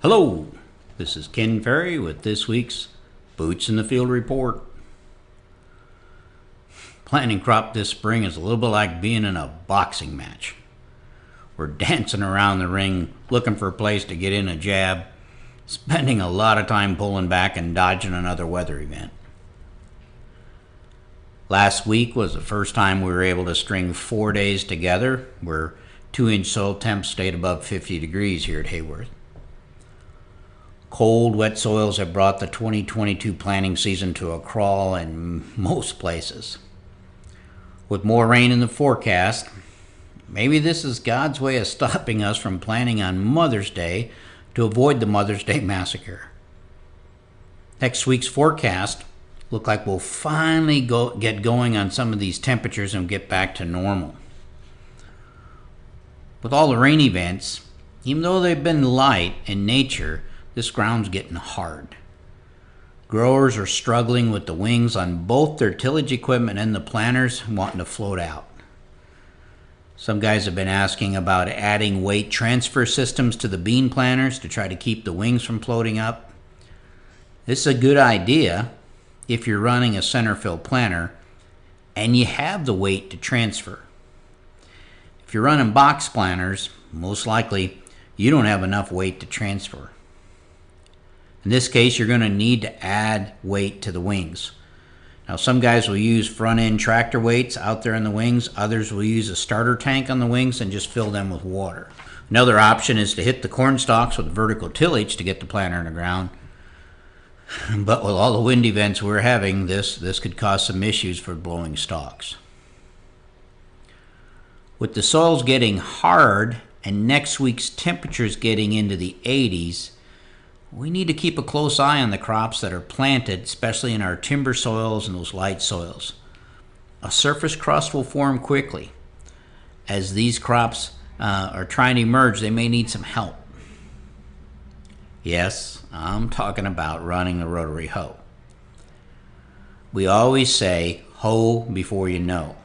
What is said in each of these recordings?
Hello, this is Ken Ferrie with this week's Boots in the Field report. Planting crop this spring is a little bit like being in a boxing match. We're dancing around the ring looking for a place to get in a jab, spending a lot of time pulling back and dodging another weather event. Last week was the first time we were able to string 4 days together where 2-inch soil temps stayed above 50 degrees here at Hayworth. Cold, wet soils have brought the 2022 planting season to a crawl in most places. With more rain in the forecast, maybe this is God's way of stopping us from planting on Mother's Day to avoid the Mother's Day massacre. Next week's forecast look like we'll finally get going on some of these temperatures and get back to normal. With all the rain events, even though they've been light in nature, this ground's getting hard. Growers are struggling with the wings on both their tillage equipment and the planters wanting to float out. Some guys have been asking about adding weight transfer systems to the bean planters to try to keep the wings from floating up. This is a good idea if you're running a center fill planter and you have the weight to transfer. If you're running box planters, most likely you don't have enough weight to transfer. In this case, you're going to need to add weight to the wings. Now, some guys will use front-end tractor weights out there in the wings. Others will use a starter tank on the wings and just fill them with water. Another option is to hit the corn stalks with vertical tillage to get the planter in the ground. But with all the wind events we're having, this could cause some issues for blowing stalks. With the soils getting hard and next week's temperatures getting into the 80s, we need to keep a close eye on the crops that are planted, especially in our timber soils and those light soils. A surface crust will form quickly. As these crops are trying to emerge, they may need some help. Yes, I'm talking about running a rotary hoe. We always say, hoe before you know.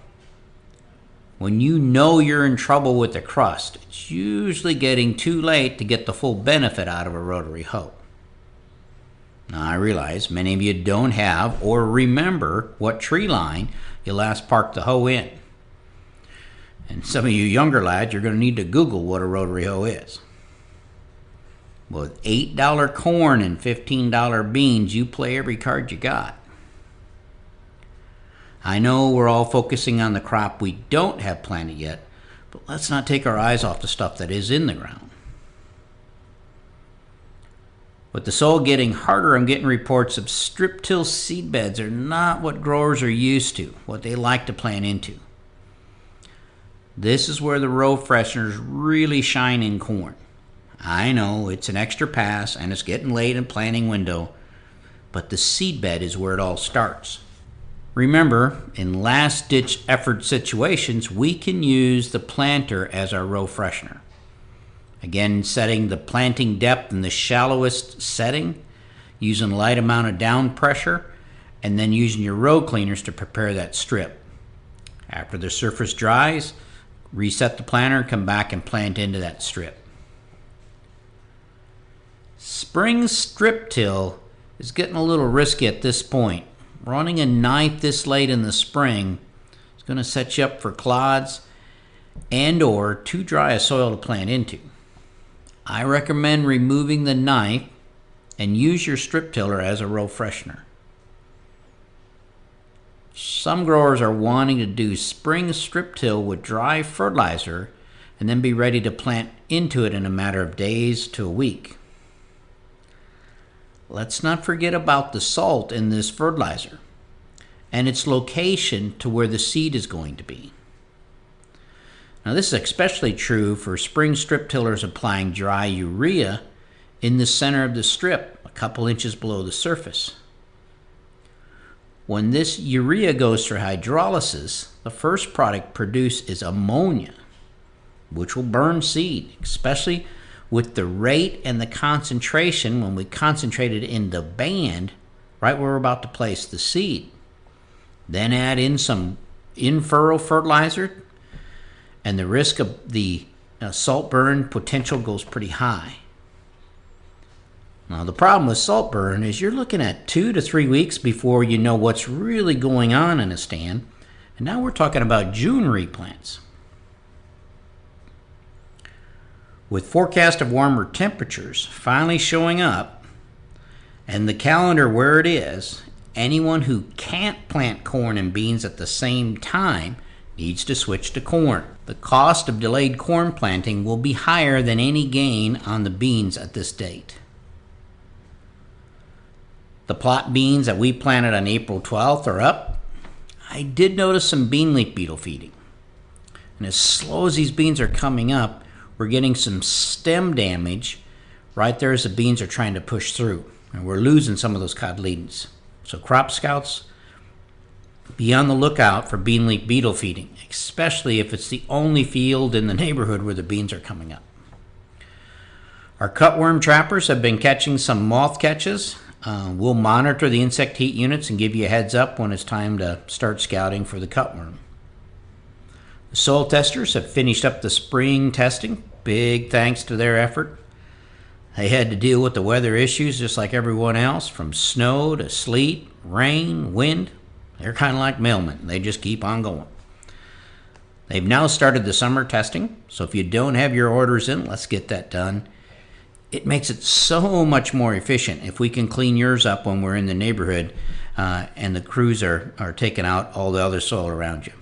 When you know you're in trouble with the crust, it's usually getting too late to get the full benefit out of a rotary hoe. Now, I realize many of you don't have or remember what tree line you last parked the hoe in. And some of you younger lads, you're going to need to Google what a rotary hoe is. With $8 corn and $15 beans, you play every card you got. I know we're all focusing on the crop we don't have planted yet, but let's not take our eyes off the stuff that is in the ground. With the soil getting harder, I'm getting reports of strip till seed beds are not what growers are used to, what they like to plant into. This is where the row fresheners really shine in corn. I know it's an extra pass and it's getting late in planting window, but the seed bed is where it all starts. Remember, in last-ditch effort situations, we can use the planter as our row freshener. Again, setting the planting depth in the shallowest setting, using a light amount of down pressure, and then using your row cleaners to prepare that strip. After the surface dries, reset the planter, come back and plant into that strip. Spring strip till is getting a little risky at this point. Running a knife this late in the spring is going to set you up for clods and or too dry a soil to plant into. I recommend removing the knife and use your strip tiller as a row freshener. Some growers are wanting to do spring strip till with dry fertilizer and then be ready to plant into it in a matter of days to a week. Let's not forget about the salt in this fertilizer and its location to where the seed is going to be. Now, this is especially true for spring strip tillers applying dry urea in the center of the strip, a couple inches below the surface. When this urea goes through hydrolysis, the first product produced is ammonia, which will burn seed, especially with the rate and the concentration when we concentrate it in the band right where we're about to place the seed. Then add in some in-furrow fertilizer, and the risk of the salt burn potential goes pretty high. Now, the problem with saltburn is you're looking at 2 to 3 weeks before you know what's really going on in a stand. And now we're talking about June replants. With forecast of warmer temperatures finally showing up and the calendar where it is, anyone who can't plant corn and beans at the same time needs to switch to corn. The cost of delayed corn planting will be higher than any gain on the beans at this date. The plot beans that we planted on April 12th are up. I did notice some bean leaf beetle feeding. And as slow as these beans are coming up, we're getting some stem damage right there as the beans are trying to push through. And we're losing some of those cotyledons. So crop scouts, be on the lookout for bean leaf beetle feeding, especially if it's the only field in the neighborhood where the beans are coming up. Our cutworm trappers have been catching some moth catches. We'll monitor the insect heat units and give you a heads up when it's time to start scouting for the cutworm. The soil testers have finished up the spring testing. Big thanks to their effort. They had to deal with the weather issues just like everyone else, from snow to sleet, rain, wind. They're kind of like mailmen. They just keep on going. They've now started the summer testing, so if you don't have your orders in, let's get that done. It makes it so much more efficient if we can clean yours up when we're in the neighborhood and the crews are taking out all the other soil around you.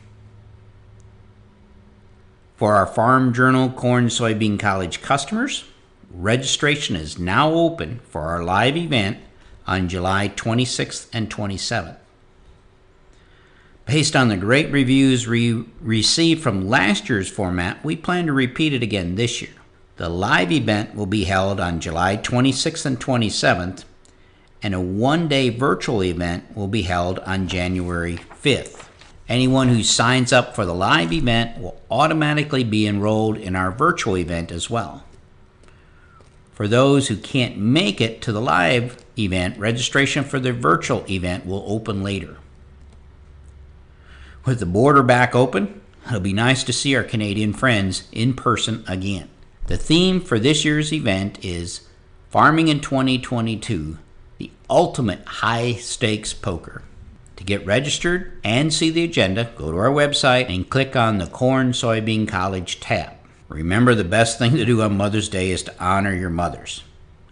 For our Farm Journal Corn Soybean College customers, registration is now open for our live event on July 26th and 27th. Based on the great reviews we received from last year's format, we plan to repeat it again this year. The live event will be held on July 26th and 27th, and a one-day virtual event will be held on January 5th. Anyone who signs up for the live event will automatically be enrolled in our virtual event as well. For those who can't make it to the live event, registration for the virtual event will open later. With the border back open, it'll be nice to see our Canadian friends in person again. The theme for this year's event is Farming in 2022, the ultimate high-stakes poker. To get registered and see the agenda, go to our website and click on the Corn Soybean College tab. Remember, the best thing to do on Mother's Day is to honor your mothers.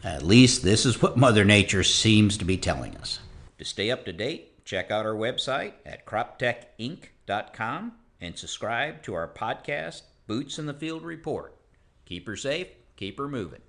At least this is what Mother Nature seems to be telling us. To stay up to date, check out our website at croptechinc.com and subscribe to our podcast, Boots in the Field Report. Keep her safe, keep her moving.